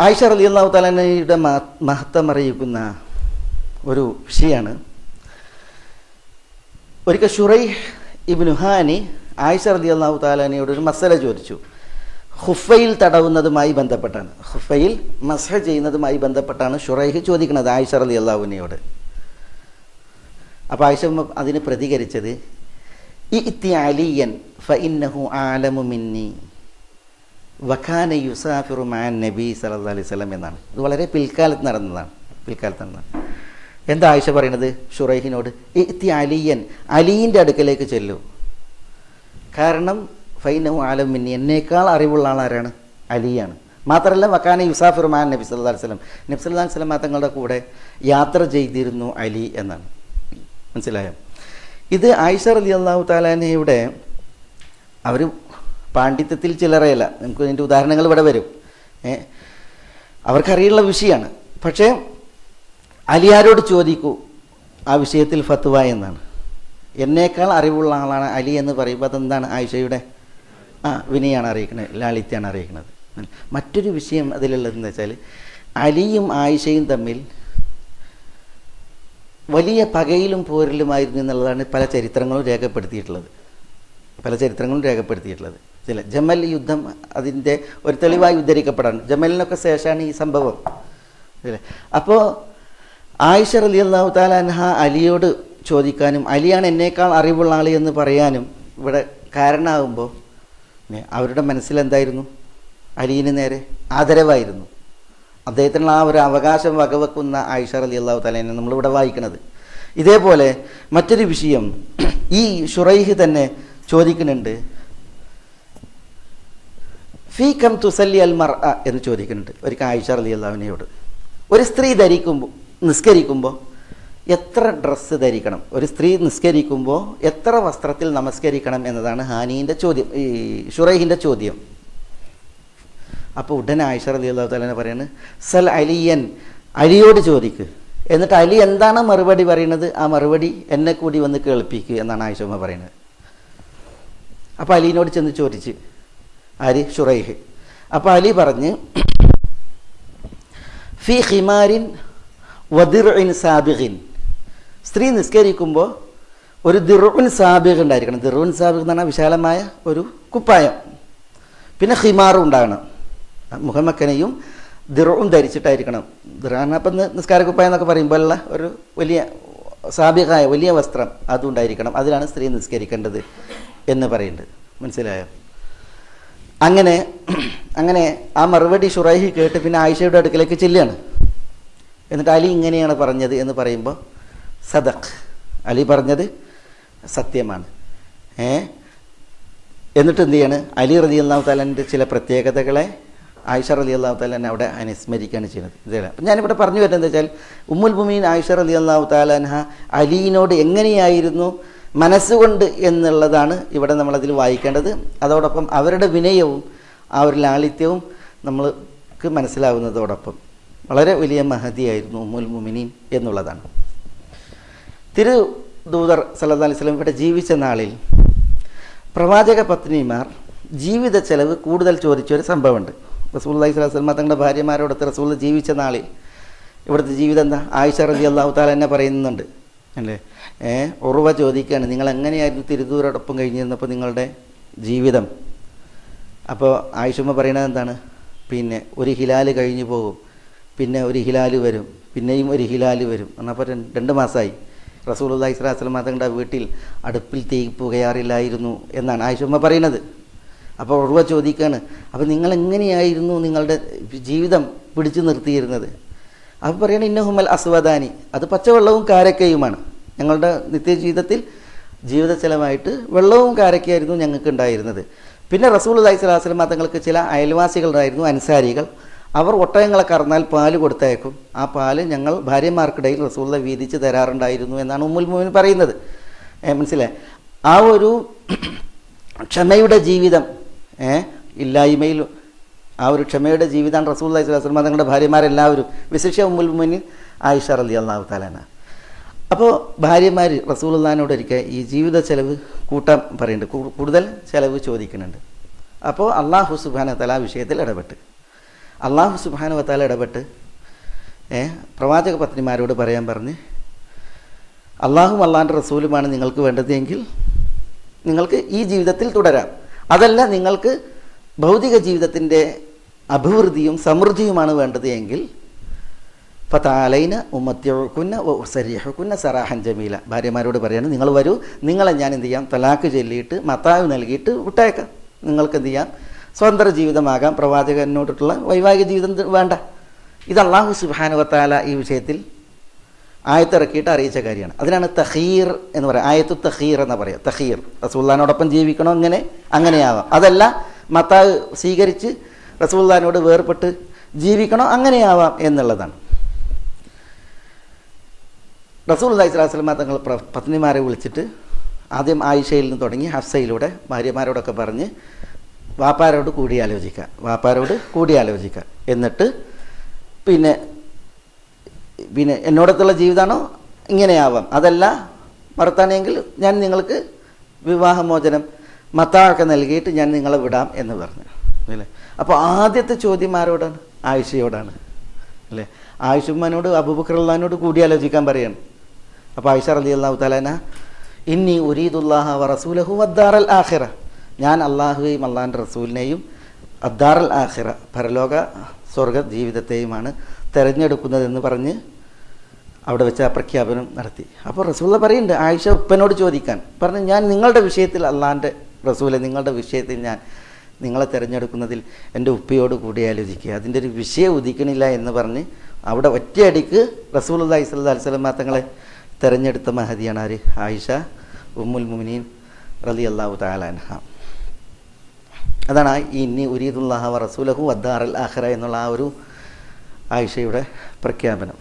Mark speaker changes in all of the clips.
Speaker 1: ആയിഷ റളിയല്ലാഹു തആലയുടെ മഹത്വം അറിയിക്കുന്ന ഒരു വിഷയമാണ്. ഒരിക്കൽ ശുറൈഹ് ഇബ്നു ഹാനി ആയിഷ റളിയല്ലാഹു തആലയോട് ഒരു മസല ചോദിച്ചു. ഖുഫയിൽ തടവുന്നതുമായി ബന്ധപ്പെട്ടാണ്, ഖുഫയിൽ മസ്ഹ ചെയ്യുന്നതുമായി ബന്ധപ്പെട്ടാണ് ശുറൈഹ് ചോദിക്കുന്നത് ആയിഷ റളിയല്ലാഹു അൻഹയോട്. അപ്പോൾ ആയിഷ അതിന് പ്രതികരിച്ചത് ഇഅ്തി അലിയൻ ഫഇന്നഹു ആലമു മിന്നി വഖാന യുസാഫിറു മഅൻ നബി സല്ലല്ലാഹു അലൈഹി വസല്ലം എന്നാണ്. ഇത് വളരെ പിൽക്കാലത്ത് നടന്നതാണ്. എന്താ ആയിഷ പറയുന്നത് ശുറൈഹിനോട്? ഇഅ്തി അലിയൻ, അലീൻ്റെ അടുക്കലേക്ക് ചെല്ലൂ. കാരണം ഫൈനഹു ആലമു മിന്നി, എന്നേക്കാൾ അറിവുള്ള ആളാരാണ്? അലിയാണ്. മാത്രമല്ല വഖാന യുസാഫിറു മഅൻ നബി സല്ലല്ലാഹു അലൈഹി വസല്ലം, നബി സല്ലല്ലാഹു അലൈഹി വസല്ലം തങ്ങളുടെ കൂടെ യാത്ര ചെയ്തിരുന്നു അലി എന്നാണ്. മനസ്സിലായോ? ഇത് ആയിഷ റളിയല്ലാഹു തആല അൻഹയുടെ അവർ പാണ്ഡിത്യത്തിൽ ചില്ലറയല്ല. നമുക്ക് ഇതിൻ്റെ ഉദാഹരണങ്ങൾ ഇവിടെ വരും. അവർക്കറിയുള്ള വിഷയമാണ്. പക്ഷേ അലിയാരോട് ചോദിക്കൂ ആ വിഷയത്തിൽ ഫത്വ എന്നാണ്. എന്നേക്കാൾ അറിവുള്ള ആളാണ് അലി എന്ന് പറയുമ്പോൾ അതെന്താണ്? ആയിഷയുടെ വിനയാണ് അറിയിക്കുന്നത്, ലാളിത്യാണ് അറിയിക്കുന്നത്. മറ്റൊരു വിഷയം അതിലുള്ളതെന്ന് വെച്ചാൽ അലിയും ആയിഷയും തമ്മിൽ വലിയ പകയിലും പോരലുമായിരുന്നു എന്നുള്ളതാണ് പല ചരിത്രങ്ങളും രേഖപ്പെടുത്തിയിട്ടുള്ളത്. ചില ജമൽ യുദ്ധം അതിൻ്റെ ഒരു തെളിവായി ഉദ്ധരിക്കപ്പെടാണ്. ജമലിനൊക്കെ ശേഷമാണ് ഈ സംഭവം. അപ്പോൾ ആയിഷ റളിയല്ലാഹു തആല അൻഹ അലിയോട് ചോദിക്കാനും അലിയാണ് എന്നേക്കാൾ അറിവുള്ള ആൾ എന്ന് പറയാനും ഇവിടെ കാരണമാകുമ്പോൾ അവരുടെ മനസ്സിലെന്തായിരുന്നു? അലീന് നേരെ ആദരവായിരുന്നു. അദ്ദേഹത്തിനുള്ള ആ ഒരു അവകാശം വകവെക്കുന്ന ആയിഷ റളിയല്ലാഹു തആലയെ നമ്മളിവിടെ വായിക്കുന്നത്. ഇതേപോലെ മറ്റൊരു വിഷയം ഈ ശുറൈഹ് തന്നെ ചോദിക്കുന്നുണ്ട്. ഫീ കം തുസല്ലി അൽ മർഅ എന്ന് ചോദിക്കുന്നുണ്ട് ഒരിക്കൽ ആയിഷ റളിയല്ലാഹു അൻഹയോട്. ഒരു സ്ത്രീ നിസ്കരിക്കുമ്പോൾ എത്ര ഡ്രസ്സ് ധരിക്കണം, ഒരു സ്ത്രീ നിസ്കരിക്കുമ്പോൾ എത്ര വസ്ത്രത്തിൽ നമസ്കരിക്കണം എന്നതാണ് ഹാനീൻ്റെ ചോദ്യം, ഈ ശുറൈഹിൻ്റെ ചോദ്യം. അപ്പോൾ ഉടനെ ആയിഷ റളിയല്ലാഹു തആല പറയുന്നത് സൽ അലിയൻ, അലിയോട് ചോദിക്ക്. എന്നിട്ട് അലി എന്താണ് മറുപടി പറയുന്നത് ആ മറുപടി എന്നെ കൂടി വന്ന് കേൾപ്പിക്കുക എന്നാണ് ആയിഷ പറയുന്നത്. അപ്പോൾ അലീനോട് ചെന്ന് ചോദിച്ച് ആര്? ശുറൈഹ്. അപ്പോൾ അലി പറഞ്ഞ് ഫി ഖിമാരിൻ വദിർഇൻ സാബിഖിൻ, സ്ത്രീ നിസ്കരിക്കുമ്പോൾ ഒരു ദിർഉൻ സാബിഖ് ഉണ്ടായിരിക്കണം. ദിർഉൻ സാബിഖ് എന്ന് പറഞ്ഞാൽ വിശാലമായ ഒരു കുപ്പായം, പിന്നെ ഖിമാറും ഉണ്ടാകണം. മുഖമക്കനെയും ദിർഉം ധരിച്ചിട്ടായിരിക്കണം. ദിർആൻ അപ്പം നിസ്കാര കുപ്പായം എന്നൊക്കെ പറയുമ്പോഴുള്ള ഒരു വലിയ സാബിഖായ വലിയ വസ്ത്രം അതുണ്ടായിരിക്കണം. അതിലാണ് സ്ത്രീ നിസ്കരിക്കേണ്ടത് എന്ന് പറയുന്നുണ്ട്. മനസ്സിലായോ? അങ്ങനെ ആ മറുപടി ശുറൈഹി കേട്ട് പിന്നെ ആയിഷയുടെ അടുക്കലേക്ക് ചെല്ലുകയാണ്. എന്നിട്ട് അലി ഇങ്ങനെയാണ് പറഞ്ഞത് എന്ന് പറയുമ്പോൾ സദഖ്, അലി പറഞ്ഞത് സത്യമാണ്. എന്നിട്ട് എന്ത് ചെയ്യാണ്? അലി റളിയല്ലാഹു തആലയുടെ ചില പ്രത്യേകതകളെ ആയിഷ റളിയല്ലാഹു തആല അവിടെ അനുസ്മരിക്കുകയാണ് ചെയ്യുന്നത്. ഇതല്ല അപ്പം ഞാനിവിടെ പറഞ്ഞു വരുന്നത് വെച്ചാൽ ഉമ്മുൽ മുഅ്മിനീൻ ആയിഷ റളിയല്ലാഹു തആല അൻഹ അലീനോട് എങ്ങനെയായിരുന്നു മനസ്സുകൊണ്ട് എന്നുള്ളതാണ് ഇവിടെ നമ്മളതിൽ വായിക്കേണ്ടത്. അതോടൊപ്പം അവരുടെ വിനയവും ആ ഒരു ലാളിത്യവും നമ്മൾക്ക് മനസ്സിലാവുന്നതോടൊപ്പം വളരെ വലിയ മഹതിയായിരുന്നു ഉമ്മുൽ മുഅ്മിനീൻ എന്നുള്ളതാണ്. തിരുദൂതർ സല്ലല്ലാഹു അലൈഹി വസല്ലം ഇവിടെ ജീവിച്ച നാളിൽ പ്രവാചക പത്നിമാർ ജീവിത ചെലവ് കൂടുതൽ ചോദിച്ചൊരു സംഭവമുണ്ട്. റസൂലുള്ളാഹി സ്വല്ലല്ലാഹു അലൈഹി വസല്ലം തങ്ങളുടെ ഭാര്യമാരോടൊത്ത് റസൂൽ ജീവിച്ച നാളിൽ ഇവിടുത്തെ ജീവിതം എന്താ? ആയിഷ റളിയല്ലാഹു തആല തന്നെ പറയുന്നുണ്ട് അല്ലേ. ഉർവ ചോദിക്കുകയാണ്, നിങ്ങൾ എങ്ങനെയായിരുന്നു തിരുദൂതരോടൊപ്പം കഴിഞ്ഞിരുന്നപ്പോൾ നിങ്ങളുടെ ജീവിതം? അപ്പോൾ ആയിഷമ്മ പറയണത് എന്താണ്? പിന്നെ ഒരു ഹിലാല് കഴിഞ്ഞു പോകും, പിന്നെ ഒരു ഹിലാല് വരും, പിന്നെയും ഒരു ഹിലാല് വരും. എന്നപ്പോൾ 2 മാസമായി റസൂലുള്ളാഹി സ്വല്ലല്ലാഹു അലൈഹി വസല്ലം തങ്ങളുടെ വീട്ടിൽ അടുപ്പിൽ തീ പുകയാറില്ലായിരുന്നു എന്നാണ് ആയിഷമ്മ പറയുന്നത്. അപ്പോൾ ഉർവ ചോദിക്കുകയാണ്, അപ്പോൾ നിങ്ങൾ എങ്ങനെയായിരുന്നു നിങ്ങളുടെ ജീവിതം പിടിച്ചു നിർത്തിയിരുന്നത്? അപ്പോൾ പറയണ ഇന്നഹുമൽ അസ്വദാനി, അത് പച്ചവെള്ളവും കാരക്കയുമാണ്. ഞങ്ങളുടെ നിത്യജീവിതത്തിൽ ജീവിത ചെലവായിട്ട് വെള്ളവും കാരക്കയായിരുന്നു ഞങ്ങൾക്ക് ഉണ്ടായിരുന്നത്. പിന്നെ റസൂലുള്ളാഹി സ്വല്ലല്ലാഹു അലൈഹി വസല്ലം തങ്ങൾക്ക് ചില അയൽവാസികളുണ്ടായിരുന്നു, അൻസാരികൾ. അവർ ഒട്ടകങ്ങളെ കറന്നാൽ പാല് കൊടുത്തയക്കും. ആ പാല് ഞങ്ങൾ ഭാര്യമാർക്കിടയിൽ റസൂലുള്ളാഹി വീതിച്ച് തരാറുണ്ടായിരുന്നു എന്നാണ് ഉമ്മുൽ മുഅ്മിനീൻ പറയുന്നത്. മനസ്സിലായി? ആ ഒരു ക്ഷമയുടെ ജീവിതം, ഇല്ലായ്മയിൽ ആ ഒരു ക്ഷമയുടെ ജീവിതമാണ് റസൂലുള്ളാഹി സ്വല്ലല്ലാഹു അലൈഹി വസല്ലം തങ്ങളുടെ ഭാര്യമാരെല്ലാവരും, വിശേഷിച്ച് ഉമ്മുൽ മുഅ്മിനീൻ ആയിഷ റളിയല്ലാഹു തആല അൻഹ. അപ്പോൾ ഭാര്യമാർ റസൂലുള്ളാഹിനോട് ഒരിക്കൽ ഈ ജീവിത ചെലവ് കൂട്ടാൻ പറയുന്നുണ്ട്, കൂടുതൽ ചെലവ് ചോദിക്കുന്നുണ്ട്. അപ്പോൾ അല്ലാഹു സുബ്ഹാനഹു വ തആല ആ വിഷയത്തിൽ ഇടപെട്ട് അള്ളാഹു സുബ്ഹാനഹു വ തആല ഇടപെട്ട് പ്രവാചക പത്നിമാരോട് പറയാൻ പറഞ്ഞ്, അള്ളാഹും അള്ളാഹിൻ്റെ റസൂലുമാണ് നിങ്ങൾക്ക് വേണ്ടതെങ്കിൽ നിങ്ങൾക്ക് ഈ ജീവിതത്തിൽ തുടരാം. അതല്ല, നിങ്ങൾക്ക് ഭൗതിക ജീവിതത്തിൻ്റെ അഭിവൃദ്ധിയും സമൃദ്ധിയുമാണ് വേണ്ടത് എങ്കിൽ ഫതആലൈന ഉമ്മത്തിഉകുന്ന വഉസരിഹുകുന്ന സറാഹൻ ജമീല. ഭാര്യമാരോട് പറയാണ്, നിങ്ങൾ വരൂ, നിങ്ങളെ ഞാൻ എന്ത് ചെയ്യാം, തലാക്ക് ചൊല്ലിയിട്ട് മത്താവ് നൽകിയിട്ട് വിട്ടേക്കാം. നിങ്ങൾക്ക് എന്ത് ചെയ്യാം, സ്വതന്ത്ര ജീവിതമാകാം, പ്രവാചകനോടുള്ള വൈവാഹിക ജീവിതം വേണ്ട. ഇത് അല്ലാഹു സുബ്ഹാനഹു വ തആല ഈ വിഷയത്തിൽ ആയത്തിറക്കിയിട്ട് അറിയിച്ച കാര്യമാണ്. അതിനാണ് തഖീർ എന്ന് പറയുക. ആയത്തു തഖീർ എന്ന് പറയുക. തഖീർ റസൂലുള്ളാഹിനോടൊപ്പം ജീവിക്കണോ, അങ്ങനെയാവാം. അതല്ല, മത്താവ് സ്വീകരിച്ച് റസൂലുള്ളാഹിനോട് വേർപെട്ട് ജീവിക്കണോ, അങ്ങനെയാവാം എന്നുള്ളതാണ്. റസൂലുള്ളാഹി സ്വല്ലല്ലാഹു അലൈഹി വസല്ലം തങ്ങൾ പത്നിമാരെ വിളിച്ചിട്ട് ആദ്യം ആയിഷയിൽ നിന്ന് തുടങ്ങി ഹഫ്സയിലൂടെ ഭാര്യമാരോടൊക്കെ പറഞ്ഞ് വാപ്പാരോട് കൂടിയാലോചിക്കുക. എന്നിട്ട് പിന്നെ എന്നോടത്തുള്ള ജീവിതമാണോ ഇങ്ങനെയാവാം, അതല്ല മറുത്താണെങ്കിൽ ഞാൻ നിങ്ങൾക്ക് വിവാഹമോചനം മത്താഴൊക്കെ നൽകിയിട്ട് ഞാൻ നിങ്ങളെ വിടാം എന്ന് പറഞ്ഞു അല്ലേ. അപ്പോൾ ആദ്യത്തെ ചോദ്യം ആരോടാണ്? ആയിഷയോടാണ് അല്ലേ. ആയിഷുമ്മനോട് അബൂബക്കർ റളിയല്ലാഹുവിനോട് കൂടിയാലോചിക്കാൻ പറയാണ്. അപ്പോൾ ആയിഷ റളിയല്ലാഹു തആല അൻഹ, ഇന്നി ഉരീദുല്ലാഹ വ റസൂലഹു വദ്ദാറൽ ആഖിറ, ഞാൻ അള്ളാഹുവെയും അള്ളാഹിൻ്റെ റസൂലിനെയും അദ്ദാറൽ ആഖിറ, പരലോക സ്വർഗ ജീവിതത്തെയുമാണ് തിരഞ്ഞെടുക്കുന്നതെന്ന് പറഞ്ഞ് അവിടെ വെച്ച് ആ പ്രഖ്യാപനം നടത്തി. അപ്പോൾ റസൂലുള്ളാഹി പറയുന്നുണ്ട്, ആയിഷ ഉപ്പനോട് ചോദിക്കാൻ പറഞ്ഞു, ഞാൻ നിങ്ങളുടെ വിഷയത്തിൽ, അള്ളാഹിൻ്റെ റസൂലെ, നിങ്ങളുടെ വിഷയത്തിൽ ഞാൻ നിങ്ങളെ തിരഞ്ഞെടുക്കുന്നതിൽ എൻ്റെ ഉപ്പയോട് കൂടിയാലോചിക്കുക, അതിൻ്റെ ഒരു വിഷയം ഉദിക്കണില്ല എന്ന് പറഞ്ഞ് അവിടെ ഒറ്റയടിക്ക് റസൂലുള്ളാഹി സ്വല്ലല്ലാഹു അലൈഹി വസല്ലം തങ്ങളെ തിരഞ്ഞെടുത്ത മഹദിയാണ് ആര്? ആയിഷ ഉമ്മുൽ മുഅ്മിനീൻ റളിയല്ലാഹു തആല അൻഹ. അതാണ് ഇന്നി ഉരീദുല്ലാഹ വ റസൂലഹു വദ്ദാറൽ ആഖിറ എന്നുള്ള ആ ഒരു ആയിഷയുടെ പ്രഖ്യാപനം.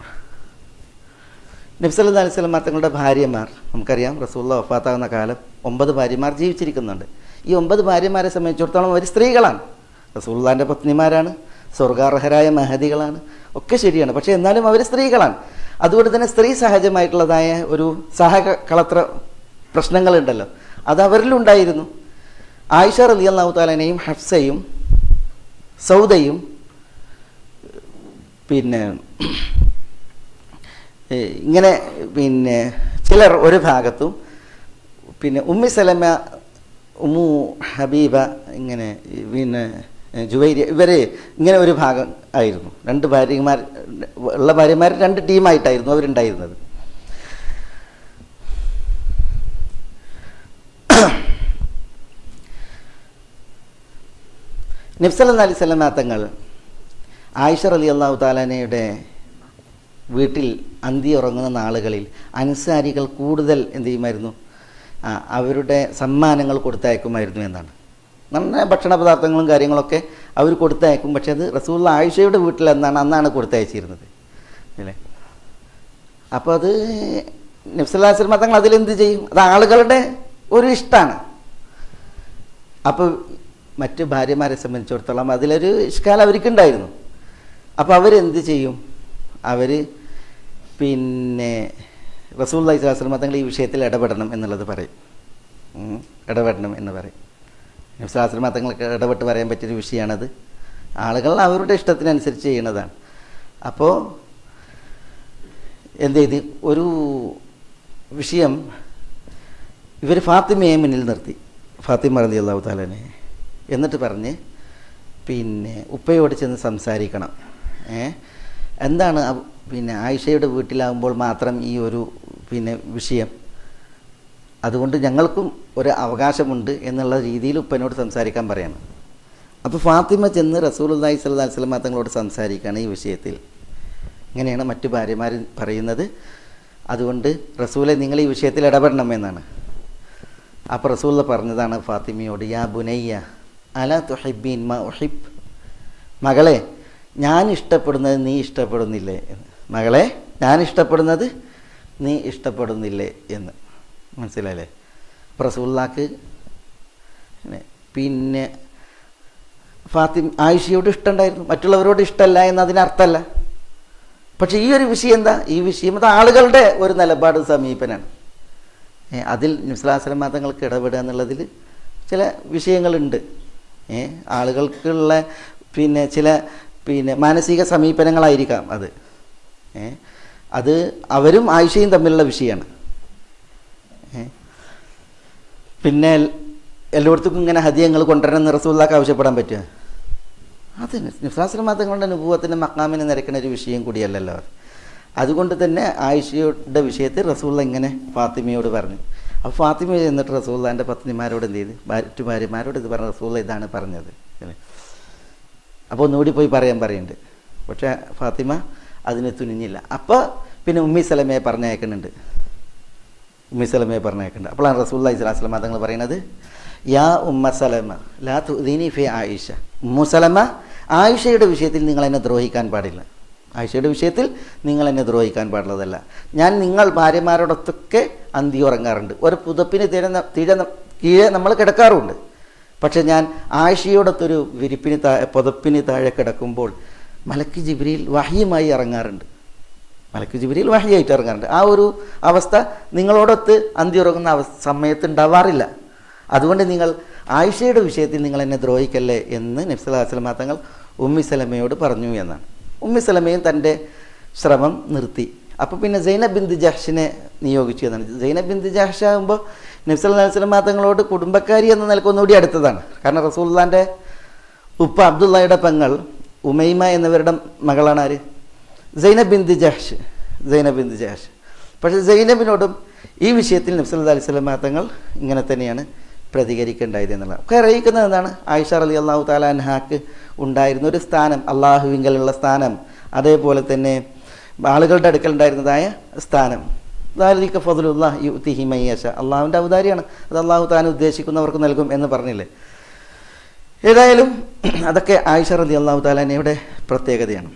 Speaker 1: നബി സല്ലല്ലാഹു അലൈഹി വസല്ലം തങ്ങളുടെ ഭാര്യമാർ, നമുക്കറിയാം റസൂലുള്ളാഹി വഫാത്താകുന്ന കാലം 9 ഭാര്യമാർ ജീവിച്ചിരിക്കുന്നുണ്ട്. ഈ 9 ഭാര്യമാരെ സംബന്ധിച്ചിടത്തോളം അവർ സ്ത്രീകളാണ്, റസൂലുള്ളാഹിൻ്റെ പത്നിമാരാണ്, സ്വർഗാർഹരായ മഹദികളാണ്, ഒക്കെ ശരിയാണ്. പക്ഷേ എന്നാലും അവർ സ്ത്രീകളാണ്. അതുകൊണ്ട് തന്നെ സ്ത്രീ സഹജമായിട്ടുള്ളതായ ഒരു സഹകളത്ര പ്രശ്നങ്ങളുണ്ടല്ലോ, അത് അവരിലുണ്ടായിരുന്നു. ആയിഷ റളിയല്ലാഹു തആലയും ഹഫ്സയും സൗദയും ഇങ്ങനെ ചിലർ ഒരു ഭാഗത്തും ഉമ്മി സലമ, ഉമ്മു ഹബീബ, ഇങ്ങനെ ജുവൈരിയ, ഇവർ ഇങ്ങനെ ഒരു ഭാഗം ആയിരുന്നു. 2 ഭാര്യമാർ ഉള്ള ഭാര്യമാർ 2 ടീമായിട്ടായിരുന്നു അവരുണ്ടായിരുന്നത്. നബി സല്ലല്ലാഹു അലൈഹി വസല്ലം തങ്ങൾ ആയിഷ റളിയല്ലാഹു തആലയുടെ വീട്ടിൽ അന്തി ഉറങ്ങുന്ന നാളുകളിൽ അൻസാരികൾ കൂടുതൽ എന്ത് ചെയ്യുമായിരുന്നു? അവരുടെ സമ്മാനങ്ങൾ കൊടുത്തയക്കുമായിരുന്നു എന്നാണ്. നന്ന ഭക്ഷണ പദാർത്ഥങ്ങളും കാര്യങ്ങളൊക്കെ അവർ കൊടുത്തയക്കും. പക്ഷെ അത് റസൂലുള്ളാഹി ആയിഷയുടെ വീട്ടിൽ അന്നാണ് കൊടുത്തയച്ചിരുന്നത് അല്ലേ. അപ്പോൾ അത് നബി സല്ലല്ലാഹു അലൈഹി വസല്ലം തങ്ങൾ അതിലെന്ത് ചെയ്യും? അത് ആളുകളുടെ ഒരു ഇഷ്ടമാണ്. അപ്പോൾ മറ്റ് ഭാര്യമാരെ സംബന്ധിച്ചിടത്തോളം അതിലൊരു ഇഷ്കാൽ അവർക്കുണ്ടായിരുന്നു. അപ്പോൾ അവരെന്ത് ചെയ്യും? അവർ റസൂലുള്ളാഹി സ്വല്ലല്ലാഹു അലൈഹി വസല്ലം തങ്ങൾ ഈ വിഷയത്തിൽ ഇടപെടണം എന്ന് പറയും. നബി സല്ലല്ലാഹു അലൈഹി വസല്ലം തങ്ങൾക്ക് ഇടപെട്ട് പറയാൻ പറ്റിയൊരു വിഷയമാണത്. ആളുകൾ അവരുടെ ഇഷ്ടത്തിനനുസരിച്ച് ചെയ്യുന്നതാണ്. അപ്പോൾ എന്ത് ചെയ്ത് ഒരു വിഷയം ഇവർ ഫാത്തിമയെ മുന്നിൽ നിർത്തി, ഫാത്തിമ റളിയല്ലാഹു തആല അൻഹ. എന്നിട്ട് പറഞ്ഞ് ഉപ്പയോട് ചെന്ന് സംസാരിക്കണം. എന്താണ് ആയിഷയുടെ വീട്ടിലാകുമ്പോൾ മാത്രം ഈ ഒരു വിഷയം, അതുകൊണ്ട് ഞങ്ങൾക്കും ഒരു അവകാശമുണ്ട് എന്നുള്ള രീതിയിൽ ഉപ്പനോട് സംസാരിക്കാൻ പറയണം. അപ്പോൾ ഫാത്തിമ ചെന്ന് റസൂലുള്ളാഹി സ്വല്ലല്ലാഹു അലൈഹി വസല്ലം തങ്ങളോട് സംസാരിക്കുകയാണ് ഈ വിഷയത്തിൽ. ഇങ്ങനെയാണ് മറ്റു ഭാര്യമാർ പറയുന്നത്. അതുകൊണ്ട് റസൂലെ, നിങ്ങൾ ഈ വിഷയത്തിൽ ഇടപെടണം എന്നാണ്. അപ്പോൾ റസൂലുള്ള പറഞ്ഞതാണ് ഫാത്തിമയോട്, യാ ബുനയ്യ അലാ തുഹിബ്ബീൻ മാ ഉഹിബ്, മകളെ, ഞാൻ ഇഷ്ടപ്പെടുന്നത് നീ ഇഷ്ടപ്പെടുന്നില്ലേ എന്ന്. മകളെ, ഞാൻ ഇഷ്ടപ്പെടുന്നത് നീ ഇഷ്ടപ്പെടുന്നില്ലേ എന്ന്. മനസ്സിലായില്ലേ? റസൂലുള്ളാഹിക്ക് ആയിഷയോട് ഇഷ്ടമുണ്ടായിരുന്നു, മറ്റുള്ളവരോട് ഇഷ്ടമല്ല എന്നതിനർത്ഥമല്ല. പക്ഷേ ഈ ഒരു വിഷയം എന്താ? ഈ വിഷയം അത് ആളുകളുടെ ഒരു നിലപാട്, സമീപനാണ്. അതിൽ നബി സല്ലല്ലാഹു അലൈഹി വസല്ലം തങ്ങൾക്ക് ഇടപെടുക എന്നുള്ളതിൽ ചില വിഷയങ്ങളുണ്ട്. ആളുകൾക്കുള്ള ചില പിന്നെ മാനസിക സമീപനങ്ങളായിരിക്കാം അത്. അത് അവരും ആയിഷയും തമ്മിലുള്ള വിഷയമാണ്. പിന്നെ എല്ലായിടത്തും ഇങ്ങനെ ഹദിയങ്ങൾ കൊണ്ടുവരണം എന്ന് റസൂലുള്ളാഹിക്ക് ആവശ്യപ്പെടാൻ പറ്റുക? അത് നബി തങ്ങളുടെ നുബുവത്തിൻ്റെ മഖാമിനെ നിരക്കുന്ന ഒരു വിഷയം കൂടിയല്ലല്ലോ. അതുകൊണ്ട് തന്നെ ആയിഷയുടെ വിഷയത്തിൽ റസൂലുള്ളാഹി ഇങ്ങനെ ഫാത്തിമയോട് പറഞ്ഞു. അപ്പോൾ ഫാത്തിമ എന്നിട്ട് റസൂലുള്ളാഹിൻ്റെ പത്നിമാരോട് എന്ത് ചെയ്ത്, മറ്റു ഭാര്യമാരോട് ഇത് പറഞ്ഞ റസൂലുള്ളാഹി ഇതാണ് പറഞ്ഞത്. അപ്പോൾ ഒന്നുകൂടി പോയി പറയുന്നുണ്ട്. പക്ഷേ ഫാത്തിമ അതിന് തുനിഞ്ഞില്ല. അപ്പോൾ പിന്നെ ഉമ്മി സലമയെ പറഞ്ഞയക്കുന്നുണ്ട്. അപ്പോഴാണ് റസൂലുള്ളാഹി സ്വല്ലല്ലാഹു അലൈഹി വസല്ലം തങ്ങൾ പറയുന്നത്, യാ ഉമ്മ സലമ ലാ തുദീനി ഫി ആയിഷ. ഉമ്മു സലമ, ആയിഷയുടെ വിഷയത്തിൽ നിങ്ങൾ എന്നെ ദ്രോഹിക്കാൻ പാടില്ല. പാടുള്ളതല്ല. ഞാൻ നിങ്ങൾ ഭാര്യമാരോടൊത്തൊക്കെ അന്തി ഉറങ്ങാറുണ്ട്. ഒരു പുതപ്പിന് കീഴെ നമ്മൾ കിടക്കാറുണ്ട്. പക്ഷെ ഞാൻ ആയിഷയോടൊത്തൊരു പുതപ്പിന് താഴെ കിടക്കുമ്പോൾ മലക്ക് ജിബ്രീൽ വഹ്യുമായി ഇറങ്ങാറുണ്ട്. ആ ഒരു അവസ്ഥ നിങ്ങളോടൊത്ത് അന്തി ഉറങ്ങുന്ന സമയത്ത് ഉണ്ടാവാറില്ല. അതുകൊണ്ട് നിങ്ങൾ ആയിഷയുടെ വിഷയത്തിൽ നിങ്ങൾ എന്നെ ദ്രോഹിക്കല്ലേ എന്ന് നബി സല്ലല്ലാഹു അലൈഹി വസല്ലം തങ്ങൾ ഉമ്മി സലമയോട് പറഞ്ഞു എന്നാണ്. ഉമ്മി സലമയും തൻ്റെ ശ്രമം നിർത്തി. അപ്പോൾ പിന്നെ സൈനബ് ബിന്ത് ജഹ്ഷിനെ നിയോഗിച്ചു എന്നാണ്. സൈനബ് ബിന്ത് ജഹ്ഷ് ആകുമ്പോൾ നബി സല്ലല്ലാഹു അലൈഹി വസല്ലം തങ്ങളോട് കുടുംബക്കാരി എന്ന നിലക്ക് ഒന്നുകൂടി അടുത്തതാണ്. കാരണം റസൂലുള്ളാഹിൻ്റെ ഉപ്പ അബ്ദുള്ളയുടെ പെങ്ങൾ ഉമൈമ എന്നിവരുടെ മകളാണ് ആര്? സൈനബ് ബിന്ത് ജഹ്ഷ്. പക്ഷേ സൈനബിനോടും ഈ വിഷയത്തിൽ നബി സല്ലല്ലാഹു അലൈഹി വസല്ലം തങ്ങൾ ഇങ്ങനെ തന്നെയാണ് പ്രതികരിക്കേണ്ടായത് എന്നുള്ളത്. ഒക്കെ അറിയിക്കുന്നത് എന്താണ്? ആയിഷ റളിയല്ലാഹു തആല അൻഹാക്ക് ഉണ്ടായിരുന്ന ഒരു സ്ഥാനം, അള്ളാഹുവിങ്കലുള്ള സ്ഥാനം, അതേപോലെ തന്നെ ആളുകളുടെ അടുക്കൽ ഉണ്ടായിരുന്നതായ സ്ഥാനം. ദാലിക ഫദ്ലുല്ലാഹി യുഅ്തിഹി മൻ യശാ. അള്ളാഹുവിൻ്റെ ഔദാര്യമാണ്. അത് അള്ളാഹു താൻ ഉദ്ദേശിക്കുന്നവർക്ക് നൽകും എന്ന് പറഞ്ഞില്ലേ. ഏതായാലും അതൊക്കെ ആയിഷ റളിയല്ലാഹു തആല അൻഹയുടെ പ്രത്യേകതയാണ്.